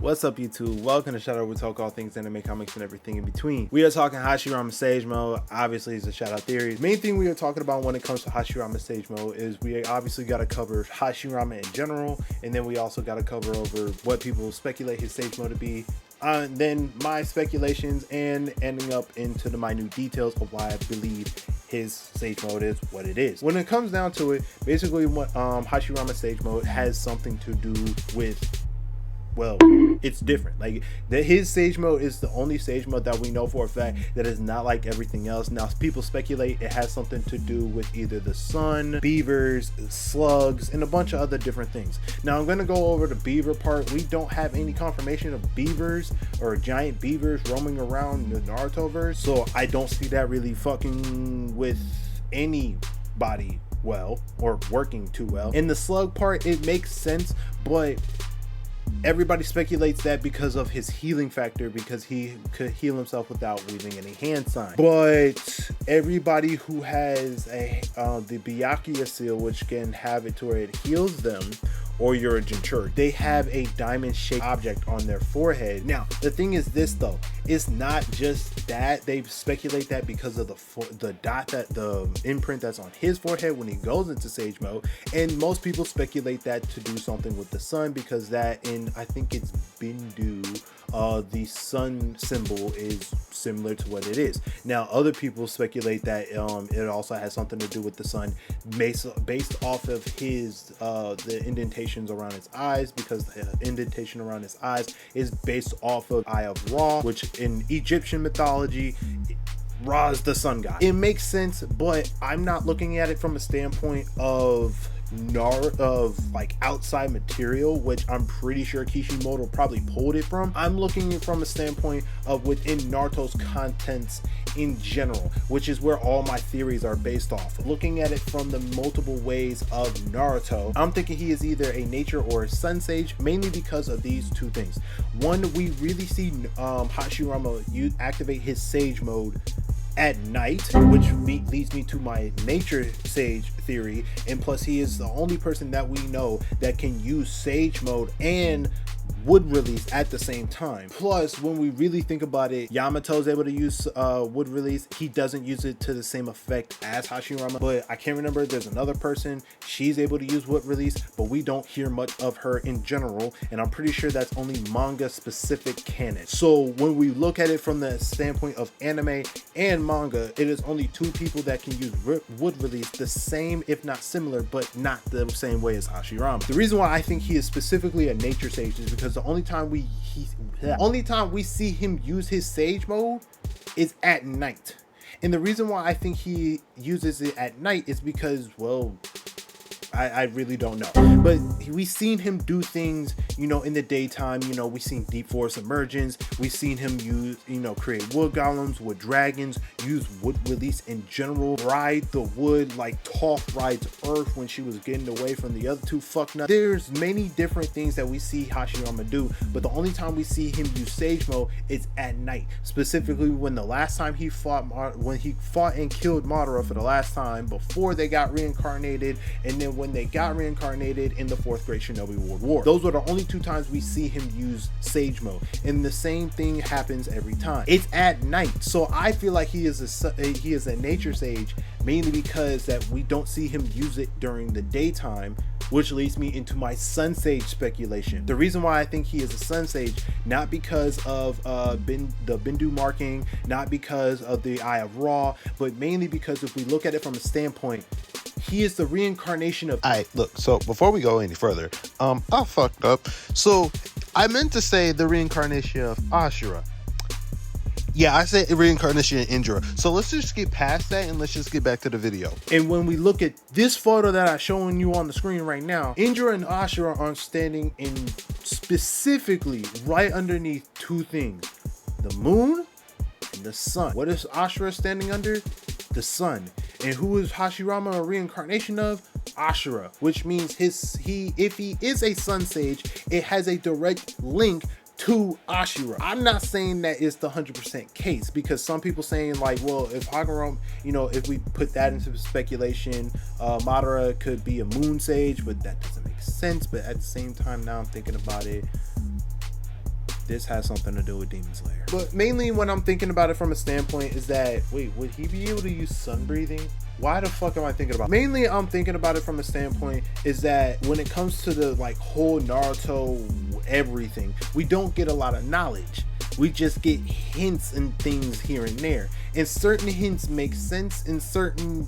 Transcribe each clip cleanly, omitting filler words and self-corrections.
What's up, YouTube? Welcome to Shadow, where we talk all things anime, comics, and everything in between. We are talking Hashirama Sage Mode. Obviously, it's a shout out theory. Main thing we are talking about when it comes to Hashirama Sage Mode is we obviously got to cover Hashirama in general, and then we also got to cover over what people speculate his Sage Mode to be. Then my speculations and ending up into the minute details of why I believe his Sage Mode is what it is. When it comes down to it, basically what Hashirama Sage Mode has something to do with, well, it's different. Like his Sage Mode is the only Sage Mode that we know for a fact that is not like everything else. Now people speculate it has something to do with either the sun, beavers, slugs, and a bunch of other different things. Now I'm going to go over the beaver part. We don't have any confirmation of beavers or giant beavers roaming around the Naruto verse, so I don't see that really fucking with anybody well, or working too well. In the slug part, it makes sense, but everybody speculates that because of his healing factor, because he could heal himself without leaving any hand sign. But everybody who has the Byakuya seal, which can have it to where it heals them, or you're a Jinchuriki, they have a diamond-shaped object on their forehead. Now, the thing is this though, it's not just that. They speculate that because of the dot, that the imprint that's on his forehead when he goes into Sage Mode, and most people speculate that to do something with the sun, because that in, I think it's Bindu, the sun symbol is similar to what it is. Now, other people speculate that it also has something to do with the sun, based off of his the indentations around his eyes, because the indentation around his eyes is based off of Eye of Ra, which in Egyptian mythology, Ra is the sun god. It makes sense, but I'm not looking at it from a standpoint of like outside material, which I'm pretty sure Kishimoto probably pulled it from. I'm looking at it from a standpoint of within Naruto's contents in general, which is where all my theories are based off. Looking at it from the multiple ways of Naruto, I'm thinking he is either a nature or a sun sage, mainly because of these two things. One, we really see Hashirama activate his Sage Mode at night, which leads me to my nature sage theory, and plus he is the only person that we know that can use Sage Mode and wood release at the same time. Plus, when we really think about it, Yamato's able to use wood release. He doesn't use it to the same effect as Hashirama, but I can't remember, there's another person, she's able to use wood release, but we don't hear much of her in general, and I'm pretty sure that's only manga specific canon. So when we look at it from the standpoint of anime and manga, it is only two people that can use wood release the same, if not similar, but not the same way as Hashirama. The reason why I think he is specifically a nature sage is because the only time we see him use his Sage Mode is at night. And the reason why I think he uses it at night is because, well, I really don't know, but we've seen him do things, you know, in the daytime. You know, we've seen Deep Forest Emergence, we've seen him use, you know, create wood golems, wood dragons, use wood release in general, ride the wood like Toph rides Earth when she was getting away from the other two fucknuts. There's many different things that we see Hashirama do, but the only time we see him use Sage Mode is at night, specifically when the last time he fought, when he fought and killed Madara for the last time before they got reincarnated, and then when they got reincarnated in the 4th Great Shinobi World War. Those were the only two times we see him use Sage Mode, and the same thing happens every time. It's at night, so I feel like he is a nature sage, mainly because that we don't see him use it during the daytime, which leads me into my sun sage speculation. The reason why I think he is a sun sage, not because of the Bindu marking, not because of the Eye of Ra, but mainly because if we look at it from a standpoint, he is the reincarnation of... Alright, look, so before we go any further, I fucked up. So I meant to say the reincarnation of Ashura. Yeah, I said reincarnation of Indra. So let's just get past that and let's just get back to the video. And when we look at this photo that I'm showing you on the screen right now, Indra and Ashura are standing in specifically right underneath two things: the moon and the sun. What is Ashura standing under? The sun. And who is Hashirama a reincarnation of? Ashura, which means if he is a sun sage, it has a direct link to Ashura. I'm not saying that it's the 100% case, because some people saying like, well, if Hagoromo, you know, if we put that into speculation, Madara could be a moon sage, but that doesn't make sense. But at the same time, now I'm thinking about it, this has something to do with Demon Slayer. But mainly when I'm thinking about it from a standpoint is that, wait, would he be able to use sun breathing? Why the fuck am I thinking about it? Mainly I'm thinking about it from a standpoint is that when it comes to the like whole Naruto everything, we don't get a lot of knowledge. We just get hints and things here and there. And certain hints make sense and certain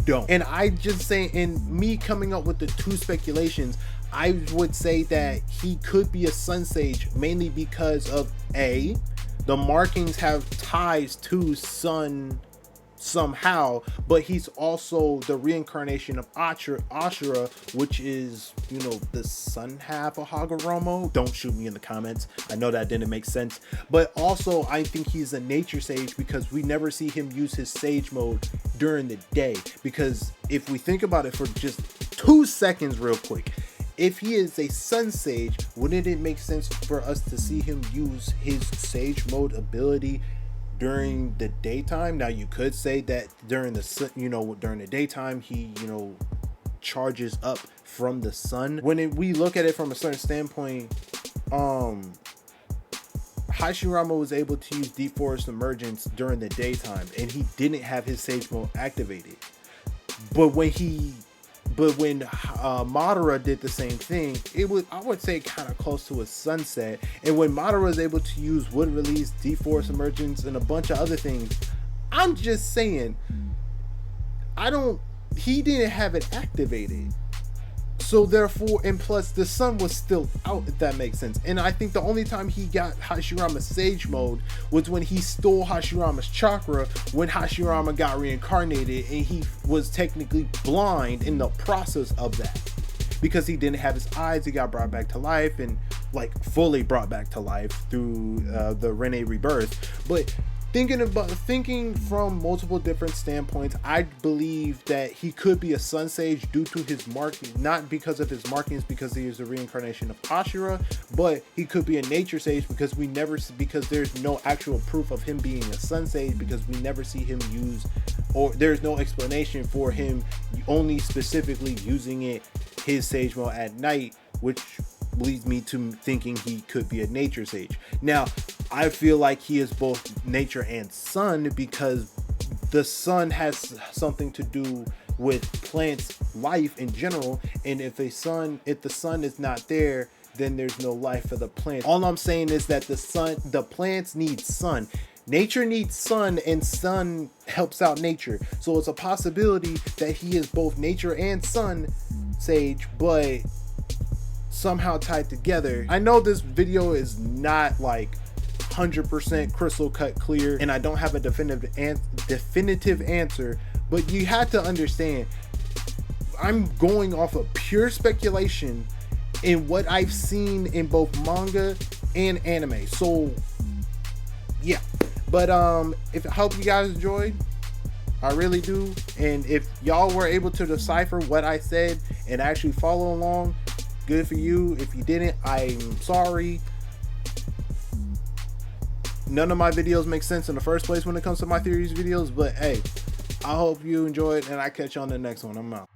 don't. And I just say, in me coming up with the two speculations, I would say that he could be a Sun Sage mainly because of A, the markings have ties to Sun somehow, but he's also the reincarnation of Ashura, which is, you know, the sun half of Hashirama. Don't shoot me in the comments, I know that didn't make sense. But also I think he's a nature sage because we never see him use his sage mode during the day. Because if we think about it for just 2 seconds real quick, if he is a sun sage, wouldn't it make sense for us to see him use his sage mode ability during the daytime? Now you could say that during the, you know, during the daytime he, you know, charges up from the sun. When we look at it from a certain standpoint, Hashirama was able to use Deep Forest Emergence during the daytime and he didn't have his sage mode activated. But when Madara did the same thing, it was, I would say, kind of close to a sunset. And when Madara was able to use Wood Release, Deep Force Emergence, and a bunch of other things, I'm just saying, he didn't have it activated. So therefore, and plus the sun was still out, if that makes sense. And I think the only time he got Hashirama's sage mode was when he stole Hashirama's chakra, when Hashirama got reincarnated and he was technically blind in the process of that. Because he didn't have his eyes, he got brought back to life and like fully brought back to life through the Rene rebirth. But thinking from multiple different standpoints, I believe that he could be a Sun Sage due to his marking, not because of his markings, because he is a reincarnation of Ashura, but he could be a Nature Sage because because there's no actual proof of him being a Sun Sage, because we never see him use, or there's no explanation for him only specifically using his Sage mode at night, which leads me to thinking he could be a Nature Sage. Now, I feel like he is both nature and sun because the sun has something to do with plants' life in general, and if the sun is not there, then there's no life for the plant. All I'm saying is that the plants need sun. Nature needs sun, and sun helps out nature. So it's a possibility that he is both nature and sun sage, but somehow tied together. I know this video is not like 100% crystal cut clear, and I don't have a definitive answer, but you have to understand, I'm going off of pure speculation in what I've seen in both manga and anime. So yeah, but I hope you guys enjoyed. I really do. And if y'all were able to decipher what I said and actually follow along, good for you. If you didn't, I'm sorry. None of my videos make sense in the first place when it comes to my theories videos, but hey, I hope you enjoyed, and I catch you on the next one. I'm out.